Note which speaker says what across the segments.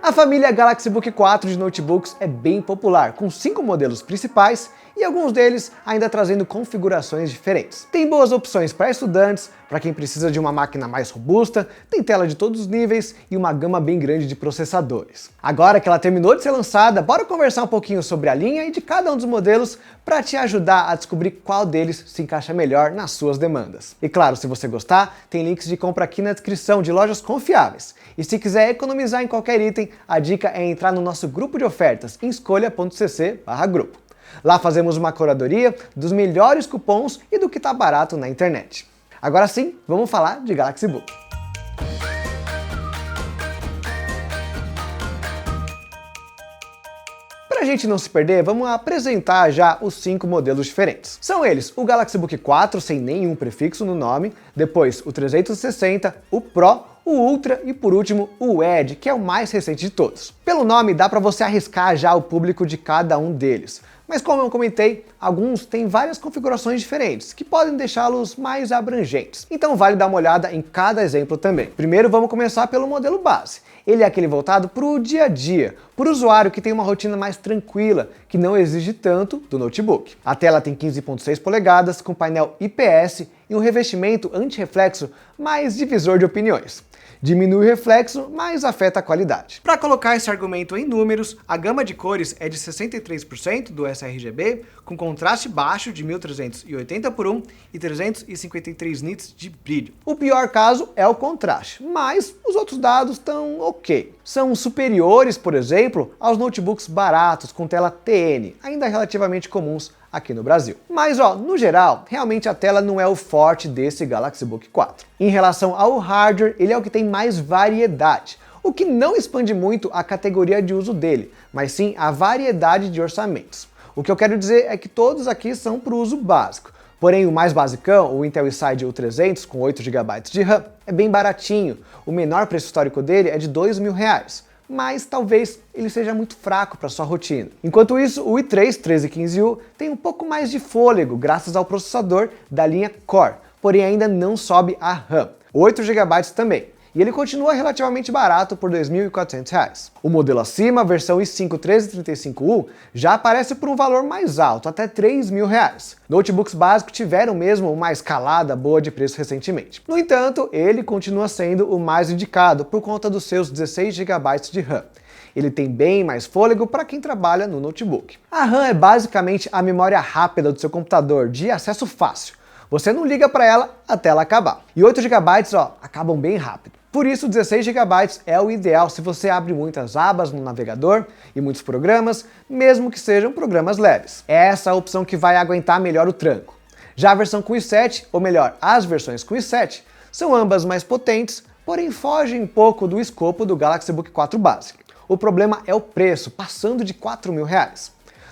Speaker 1: A família Galaxy Book 4 de notebooks é bem popular, com 5 modelos principais e alguns deles ainda trazendo configurações diferentes. Tem boas opções para estudantes, para quem precisa de uma máquina mais robusta, tem tela de todos os níveis e uma gama bem grande de processadores. Agora que ela terminou de ser lançada, bora conversar um pouquinho sobre a linha e de cada um dos modelos para te ajudar a descobrir qual deles se encaixa melhor nas suas demandas. E claro, se você gostar, tem links de compra aqui na descrição de lojas confiáveis. E se quiser economizar em qualquer item, a dica é entrar no nosso grupo de ofertas em escolha.cc/grupo. Lá fazemos uma curadoria dos melhores cupons e do que tá barato na internet. Agora sim, vamos falar de Galaxy Book. Pra gente não se perder, vamos apresentar já os 5 modelos diferentes. São eles o Galaxy Book 4, sem nenhum prefixo no nome, depois o 360, o Pro, o Ultra e por último o Edge, que é o mais recente de todos. Pelo nome dá para você arriscar já o público de cada um deles. Mas como eu comentei, alguns têm várias configurações diferentes, que podem deixá-los mais abrangentes. Então vale dar uma olhada em cada exemplo também. Primeiro vamos começar pelo modelo base. Ele é aquele voltado para o dia a dia, para o usuário que tem uma rotina mais tranquila, que não exige tanto do notebook. A tela tem 15.6 polegadas, com painel IPS e um revestimento anti-reflexo mais divisor de opiniões. Diminui o reflexo, mas afeta a qualidade. Para colocar esse argumento em números, a gama de cores é de 63% do sRGB, com contraste baixo de 1380x1 e 353 nits de brilho. O pior caso é o contraste, mas os outros dados estão ok. São superiores, por exemplo, aos notebooks baratos com tela TN, ainda relativamente comuns aqui no Brasil. Mas no geral, realmente a tela não é o forte desse Galaxy Book 4. Em relação ao hardware, ele é o que tem mais variedade, o que não expande muito a categoria de uso dele, mas sim a variedade de orçamentos. O que eu quero dizer é que todos aqui são para o uso básico. Porém, o mais basicão, o Intel Inside U300 com 8 GB de RAM, é bem baratinho. O menor preço histórico dele é de R$2.000. Mas talvez ele seja muito fraco para sua rotina. Enquanto isso, o i3 1315U tem um pouco mais de fôlego graças ao processador da linha Core, porém ainda não sobe a RAM, 8 GB também. E ele continua relativamente barato por R$2.400. O modelo acima, a versão i5 1335U, já aparece por um valor mais alto, até R$3.000. Notebooks básicos tiveram mesmo uma escalada boa de preço recentemente. No entanto, ele continua sendo o mais indicado por conta dos seus 16 GB de RAM. Ele tem bem mais fôlego para quem trabalha no notebook. A RAM é basicamente a memória rápida do seu computador, de acesso fácil. Você não liga para ela até ela acabar. E 8 GB, acabam bem rápido. Por isso, 16 GB é o ideal se você abre muitas abas no navegador e muitos programas, mesmo que sejam programas leves. É essa a opção que vai aguentar melhor o tranco. Já a versão com i7, ou melhor, as versões com i7, são ambas mais potentes, porém fogem um pouco do escopo do Galaxy Book 4 básico. O problema é o preço, passando de R$4.000.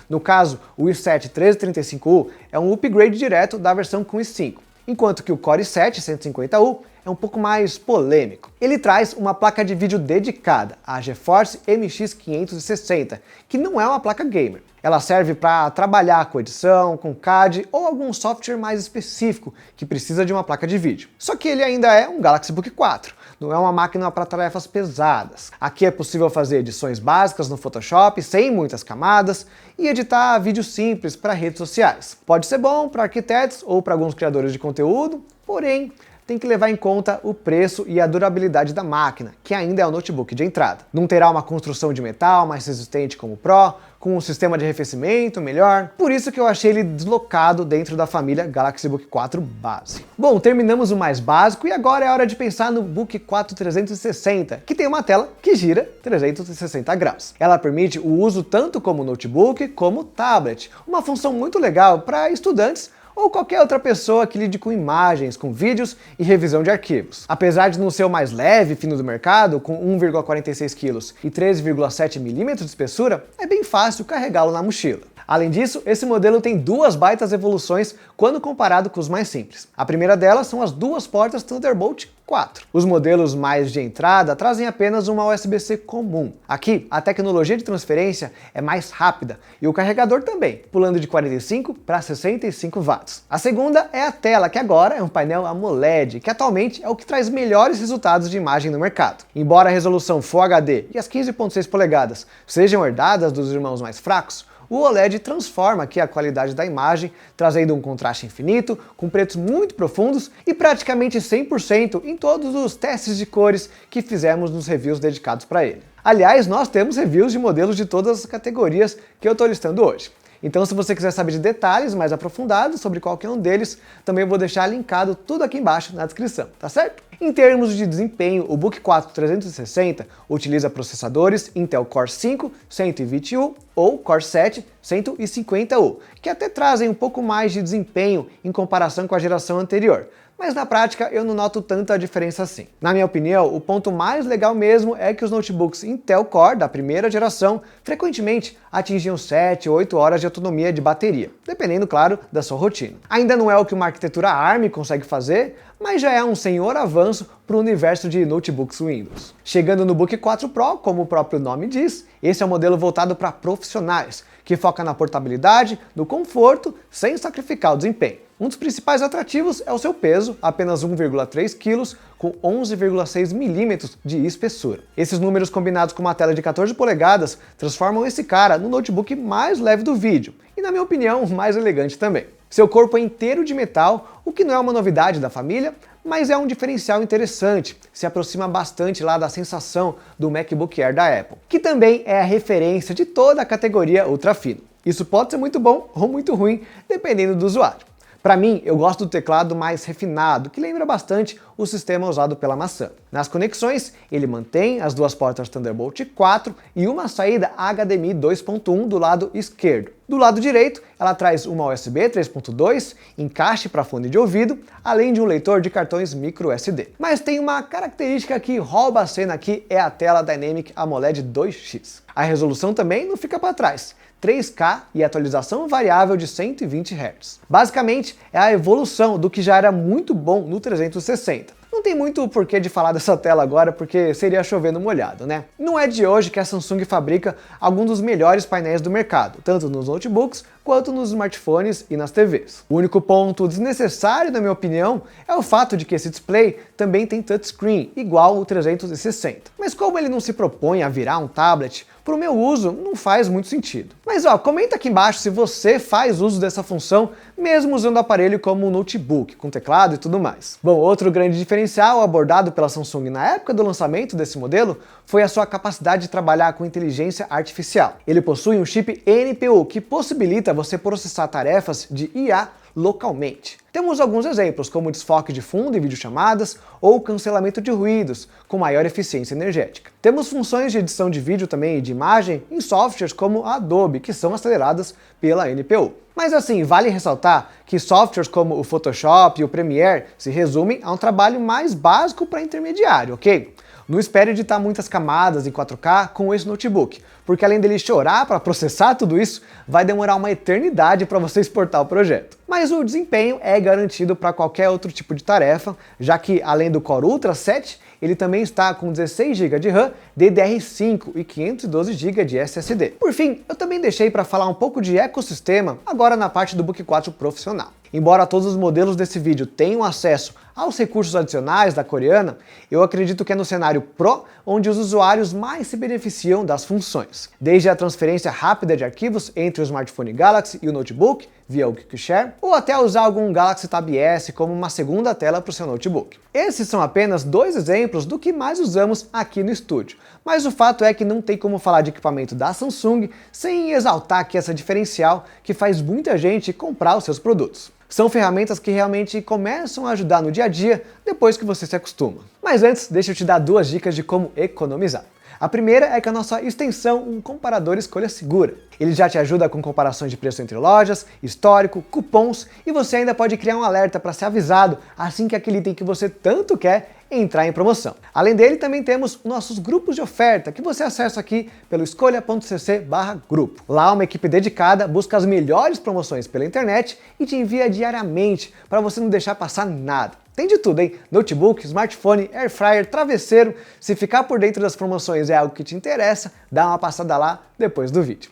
Speaker 1: No caso, o i7 1335U é um upgrade direto da versão com i5, enquanto que o Core i7 150U é um pouco mais polêmico. Ele traz uma placa de vídeo dedicada, a GeForce MX 560, que não é uma placa gamer. Ela serve para trabalhar com edição, com CAD ou algum software mais específico que precisa de uma placa de vídeo. Só que ele ainda é um Galaxy Book 4, não é uma máquina para tarefas pesadas. Aqui é possível fazer edições básicas no Photoshop, sem muitas camadas, e editar vídeos simples para redes sociais. Pode ser bom para arquitetos ou para alguns criadores de conteúdo, porém, tem que levar em conta o preço e a durabilidade da máquina, que ainda é o notebook de entrada. Não terá uma construção de metal mais resistente como o Pro, com um sistema de arrefecimento melhor, por isso que eu achei ele deslocado dentro da família Galaxy Book 4 base. Bom, terminamos o mais básico e agora é hora de pensar no Book 4 360, que tem uma tela que gira 360 graus. Ela permite o uso tanto como notebook como tablet, uma função muito legal para estudantes ou qualquer outra pessoa que lide com imagens, com vídeos e revisão de arquivos. Apesar de não ser o mais leve e fino do mercado, com 1,46 kg e 13,7 mm de espessura, é bem fácil carregá-lo na mochila. Além disso, esse modelo tem duas baitas evoluções quando comparado com os mais simples. A primeira delas são as duas portas Thunderbolt 4. Os modelos mais de entrada trazem apenas uma USB-C comum. Aqui, a tecnologia de transferência é mais rápida e o carregador também, pulando de 45 para 65 watts. A segunda é a tela, que agora é um painel AMOLED, que atualmente é o que traz melhores resultados de imagem no mercado. Embora a resolução Full HD e as 15.6 polegadas sejam herdadas dos irmãos mais fracos, o OLED transforma aqui a qualidade da imagem, trazendo um contraste infinito, com pretos muito profundos e praticamente 100% em todos os testes de cores que fizemos nos reviews dedicados para ele. Aliás, nós temos reviews de modelos de todas as categorias que eu estou listando hoje. Então, se você quiser saber de detalhes mais aprofundados sobre qualquer um deles, também vou deixar linkado tudo aqui embaixo na descrição, tá certo? Em termos de desempenho, o Book 4 360 utiliza processadores Intel Core 5 120U ou Core 7 150U, que até trazem um pouco mais de desempenho em comparação com a geração anterior. Mas na prática eu não noto tanta diferença assim. Na minha opinião, o ponto mais legal mesmo é que os notebooks Intel Core da primeira geração frequentemente atingiam 7 ou 8 horas de autonomia de bateria, dependendo, claro, da sua rotina. Ainda não é o que uma arquitetura ARM consegue fazer, mas já é um senhor avanço para o universo de notebooks Windows. Chegando no Book 4 Pro, como o próprio nome diz, esse é um modelo voltado para profissionais, que foca na portabilidade, no conforto, sem sacrificar o desempenho. Um dos principais atrativos é o seu peso, apenas 1,3 kg, com 11,6 mm de espessura. Esses números combinados com uma tela de 14 polegadas transformam esse cara no notebook mais leve do vídeo, e na minha opinião, mais elegante também. Seu corpo é inteiro de metal, o que não é uma novidade da família, mas é um diferencial interessante, se aproxima bastante lá da sensação do MacBook Air da Apple, que também é a referência de toda a categoria ultra fino. Isso pode ser muito bom ou muito ruim, dependendo do usuário. Para mim, eu gosto do teclado mais refinado, que lembra bastante o sistema usado pela maçã. Nas conexões, ele mantém as duas portas Thunderbolt 4 e uma saída HDMI 2.1 do lado esquerdo. Do lado direito, ela traz uma USB 3.2, encaixe para fone de ouvido, além de um leitor de cartões microSD. Mas tem uma característica que rouba a cena aqui, é a tela Dynamic AMOLED 2X. A resolução também não fica para trás. 3K e atualização variável de 120 Hz. Basicamente, é a evolução do que já era muito bom no 360. Não tem muito porquê de falar dessa tela agora, porque seria chover no molhado, né? Não é de hoje que a Samsung fabrica alguns dos melhores painéis do mercado, tanto nos notebooks quanto nos smartphones e nas TVs. O único ponto desnecessário, na minha opinião, é o fato de que esse display também tem touchscreen, igual o 360. Mas como ele não se propõe a virar um tablet, para o meu uso não faz muito sentido. Mas comenta aqui embaixo se você faz uso dessa função, mesmo usando o aparelho como um notebook, com teclado e tudo mais. Bom, outro grande diferencial abordado pela Samsung na época do lançamento desse modelo foi a sua capacidade de trabalhar com inteligência artificial. Ele possui um chip NPU, que possibilita você processar tarefas de IA localmente. Temos alguns exemplos, como desfoque de fundo em videochamadas ou cancelamento de ruídos, com maior eficiência energética. Temos funções de edição de vídeo também e de imagem em softwares como a Adobe, que são aceleradas pela NPU. Mas assim, vale ressaltar que softwares como o Photoshop e o Premiere se resumem a um trabalho mais básico para intermediário, ok? Não espere editar muitas camadas em 4K com esse notebook, porque além dele chorar para processar tudo isso, vai demorar uma eternidade para você exportar o projeto. Mas o desempenho é garantido para qualquer outro tipo de tarefa, já que além do Core Ultra 7, ele também está com 16 GB de RAM DDR5 e 512 GB de SSD. Por fim, eu também deixei para falar um pouco de ecossistema agora na parte do Book 4 profissional. Embora todos os modelos desse vídeo tenham acesso aos recursos adicionais da coreana, eu acredito que é no cenário Pro onde os usuários mais se beneficiam das funções. Desde a transferência rápida de arquivos entre o smartphone Galaxy e o notebook, via o QuickShare, ou até usar algum Galaxy Tab S como uma segunda tela para o seu notebook. Esses são apenas dois exemplos do que mais usamos aqui no estúdio, mas o fato é que não tem como falar de equipamento da Samsung sem exaltar aqui essa diferencial que faz muita gente comprar os seus produtos. São ferramentas que realmente começam a ajudar no dia a dia depois que você se acostuma. Mas antes, deixa eu te dar duas dicas de como economizar. A primeira é com a nossa extensão, um comparador Escolha Segura. Ele já te ajuda com comparações de preço entre lojas, histórico, cupons, e você ainda pode criar um alerta para ser avisado assim que aquele item que você tanto quer entrar em promoção. Além dele, também temos nossos grupos de oferta, que você acessa aqui pelo escolha.cc/grupo. Lá, uma equipe dedicada busca as melhores promoções pela internet e te envia diariamente para você não deixar passar nada. Tem de tudo, hein? Notebook, smartphone, air fryer, travesseiro. Se ficar por dentro das promoções é algo que te interessa, dá uma passada lá depois do vídeo.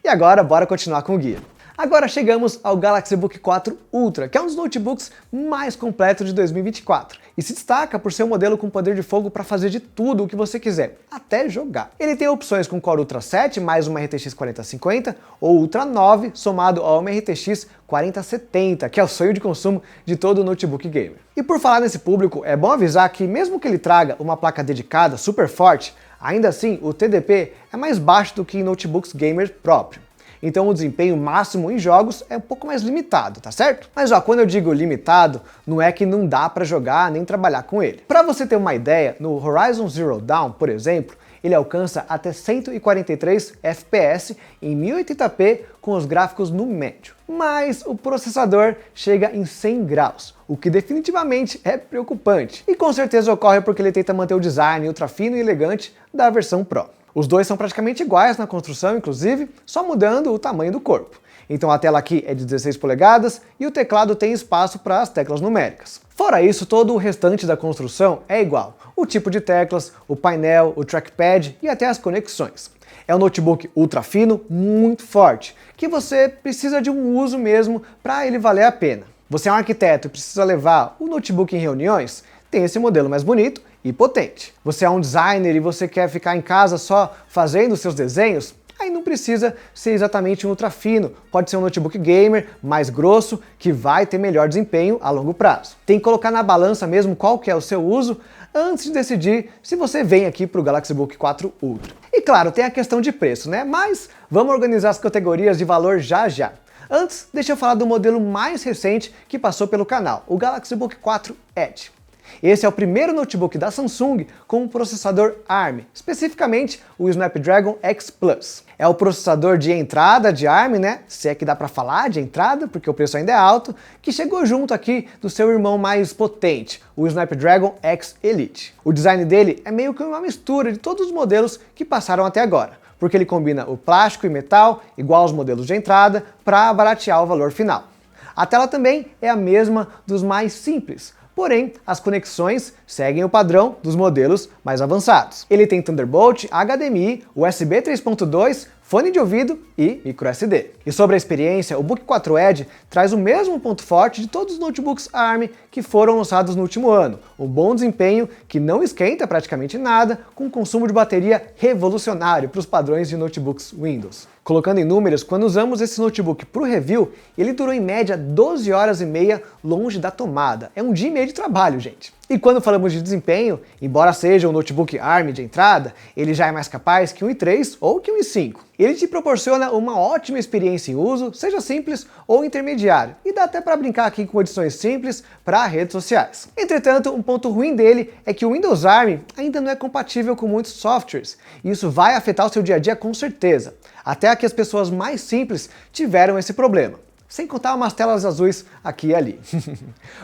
Speaker 1: E agora, bora continuar com o guia. Agora chegamos ao Galaxy Book 4 Ultra, que é um dos notebooks mais completos de 2024 e se destaca por ser um modelo com poder de fogo para fazer de tudo o que você quiser, até jogar. Ele tem opções com Core Ultra 7 mais uma RTX 4050 ou Ultra 9 somado a uma RTX 4070, que é o sonho de consumo de todo notebook gamer. E por falar nesse público, é bom avisar que mesmo que ele traga uma placa dedicada super forte, ainda assim o TDP é mais baixo do que em notebooks gamers próprios. Então o desempenho máximo em jogos é um pouco mais limitado, tá certo? Mas ó, quando eu digo limitado, não é que não dá para jogar nem trabalhar com ele. Para você ter uma ideia, no Horizon Zero Dawn, por exemplo, ele alcança até 143 FPS em 1080p com os gráficos no médio. Mas o processador chega em 100 graus, o que definitivamente é preocupante. E com certeza ocorre porque ele tenta manter o design ultra fino e elegante da versão Pro. Os dois são praticamente iguais na construção, inclusive, só mudando o tamanho do corpo. Então a tela aqui é de 16 polegadas e o teclado tem espaço para as teclas numéricas. Fora isso, todo o restante da construção é igual. O tipo de teclas, o painel, o trackpad e até as conexões. É um notebook ultra fino, muito forte, que você precisa de um uso mesmo para ele valer a pena. Você é um arquiteto e precisa levar o notebook em reuniões? Tem esse modelo mais bonito e potente. Você é um designer e você quer ficar em casa só fazendo seus desenhos? Aí não precisa ser exatamente um ultra fino, pode ser um notebook gamer mais grosso que vai ter melhor desempenho a longo prazo. Tem que colocar na balança mesmo qual que é o seu uso antes de decidir se você vem aqui para o Galaxy Book 4 Ultra. E claro, tem a questão de preço, né? Mas vamos organizar as categorias de valor já já. Antes, deixa eu falar do modelo mais recente que passou pelo canal, o Galaxy Book 4 Edge. Esse é o primeiro notebook da Samsung com um processador ARM, especificamente o Snapdragon X Plus. É o processador de entrada de ARM, né? Se é que dá para falar de entrada, porque o preço ainda é alto, que chegou junto aqui do seu irmão mais potente, o Snapdragon X Elite. O design dele é meio que uma mistura de todos os modelos que passaram até agora, porque ele combina o plástico e metal, igual aos modelos de entrada, para baratear o valor final. A tela também é a mesma dos mais simples, porém, as conexões seguem o padrão dos modelos mais avançados. Ele tem Thunderbolt, HDMI, USB 3.2, fone de ouvido e microSD. E sobre a experiência, o Book 4 Edge traz o mesmo ponto forte de todos os notebooks ARM que foram lançados no último ano. Um bom desempenho que não esquenta praticamente nada, com um consumo de bateria revolucionário para os padrões de notebooks Windows. Colocando em números, quando usamos esse notebook para o review, ele durou em média 12 horas e meia longe da tomada. É um dia e meio de trabalho, gente. E quando falamos de desempenho, embora seja um notebook ARM de entrada, ele já é mais capaz que um i3 ou que um i5. Ele te proporciona uma ótima experiência em uso, seja simples ou intermediário, e dá até para brincar aqui com edições simples para redes sociais. Entretanto, um ponto ruim dele é que o Windows ARM ainda não é compatível com muitos softwares, e isso vai afetar o seu dia a dia com certeza. Até aqui as pessoas mais simples tiveram esse problema. Sem contar umas telas azuis aqui e ali.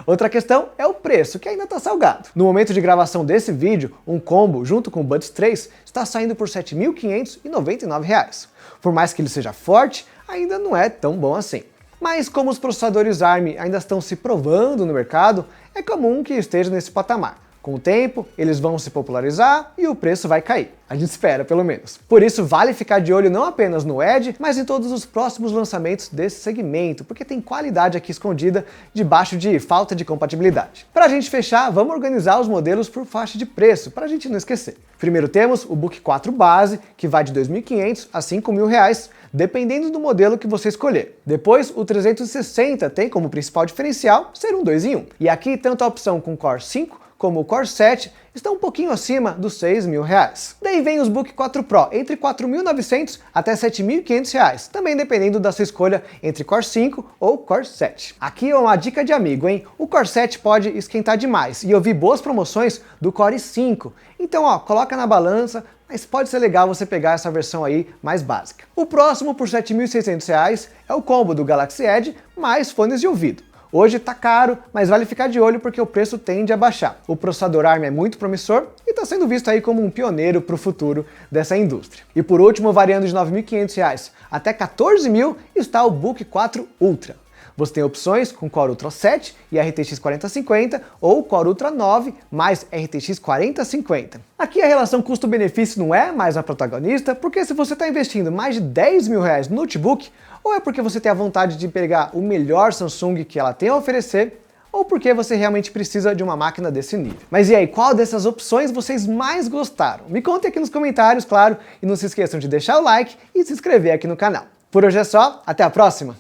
Speaker 1: Outra questão é o preço, que ainda está salgado. No momento de gravação desse vídeo, um combo junto com o Buds 3 está saindo por R$ 7.599. Por mais que ele seja forte, ainda não é tão bom assim. Mas como os processadores ARM ainda estão se provando no mercado, é comum que esteja nesse patamar. Com o tempo, eles vão se popularizar e o preço vai cair. A gente espera, pelo menos. Por isso, vale ficar de olho não apenas no Edge, mas em todos os próximos lançamentos desse segmento, porque tem qualidade aqui escondida debaixo de falta de compatibilidade. Para a gente fechar, vamos organizar os modelos por faixa de preço, para a gente não esquecer. Primeiro temos o Book 4 base, que vai de R$ 2.500 a R$ 5.000, dependendo do modelo que você escolher. Depois, o 360 tem como principal diferencial ser um 2 em 1. E aqui, tanto a opção com Core 5 como o Core 7 estão um pouquinho acima dos R$ 6.000. Daí vem os Book 4 Pro, entre R$ 4.900 até R$ 7.500, também dependendo da sua escolha entre Core 5 ou Core 7. Aqui é uma dica de amigo, hein? O Core 7 pode esquentar demais, e eu vi boas promoções do Core 5. Então, ó, coloca na balança, mas pode ser legal você pegar essa versão aí mais básica. O próximo, por R$ 7.600, é o combo do Galaxy Edge mais fones de ouvido. Hoje tá caro, mas vale ficar de olho porque o preço tende a baixar. O processador ARM é muito promissor e está sendo visto aí como um pioneiro para o futuro dessa indústria. E por último, variando de R$ 9.500 até R$ 14.000, está o Book 4 Ultra. Você tem opções com Core Ultra 7 e RTX 4050 ou Core Ultra 9 mais RTX 4050. Aqui a relação custo-benefício não é mais a protagonista, porque se você está investindo mais de R$ 10.000 no notebook, ou é porque você tem a vontade de pegar o melhor Samsung que ela tem a oferecer, ou porque você realmente precisa de uma máquina desse nível. Mas e aí, qual dessas opções vocês mais gostaram? Me contem aqui nos comentários, claro, e não se esqueçam de deixar o like e se inscrever aqui no canal. Por hoje é só, até a próxima!